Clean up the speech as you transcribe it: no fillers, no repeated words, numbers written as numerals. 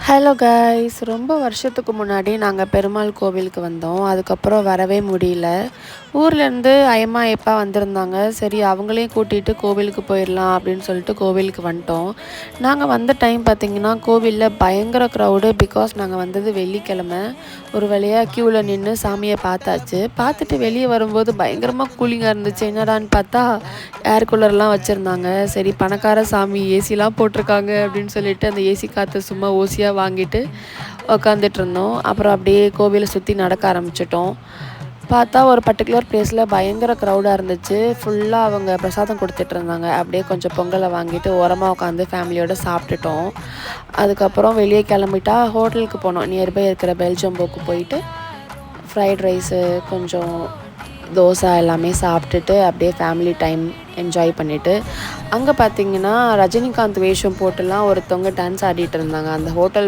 Hello guys, ரொம்ப வருஷத்துக்கு முன்னாடி நாங்கள் பெருமாள் கோவிலுக்கு வந்தோம். அதுக்கப்புறம் வரவே முடியல. ஊர்லேருந்து ஐயம்மா எப்பா வந்திருந்தாங்க. சரி, அவங்களையும் கூட்டிகிட்டு கோவிலுக்கு போயிடலாம் அப்படின்னு சொல்லிட்டு கோவிலுக்கு வந்துட்டோம். நாங்கள் வந்த டைம் பார்த்திங்கன்னா கோவிலில் பயங்கர க்ரௌடு. பிகாஸ் நாங்கள் வந்தது வெள்ளிக்கிழமை. ஒரு வழியாக க்யூவில் நின்று சாமியை பார்த்தாச்சு. பார்த்துட்டு வெளியே வரும்போது பயங்கரமாக கூலிங்காக இருந்துச்சு. என்னடான்னு பார்த்தா ஏர் கூலர்லாம் வச்சுருந்தாங்க. சரி, பணக்கார சாமி ஏசிலாம் போட்டிருக்காங்க அப்படின்னு சொல்லிட்டு அந்த ஏசி காற்று சும்மா ஓசியாக வாங்கிட்டு உக்காந்துட்டு இருந்தோம். அப்புறம் அப்படியே கோவிலை சுற்றி நடக்க ஆரம்பிச்சிட்டோம். பார்த்தா ஒரு பர்டிகுலர் பிளேஸில் பயங்கர க்ரௌடாக இருந்துச்சு. ஃபுல்லாக அவங்க பிரசாதம் கொடுத்துட்டு இருந்தாங்க. அப்படியே கொஞ்சம் பொங்கலை வாங்கிட்டு ஓரமாக உட்காந்து ஃபேமிலியோடு சாப்பிட்டுட்டோம். அதுக்கப்புறம் வெளியே கிளம்பிட்டா ஹோட்டலுக்கு போனோம். நியர்பை இருக்கிற பெல்ஜம்போக்கு போயிட்டு ஃப்ரைட் ரைஸு, கொஞ்சம் தோசை எல்லாமே சாப்பிட்டுட்டு அப்படியே ஃபேமிலி டைம் என்ஜாய் பண்ணிவிட்டு அங்கே பார்த்திங்கன்னா ரஜினிகாந்த் வேஷம் போட்டுலாம் ஒருத்தவங்க டான்ஸ் ஆடிட்டு இருந்தாங்க. அந்த ஹோட்டல்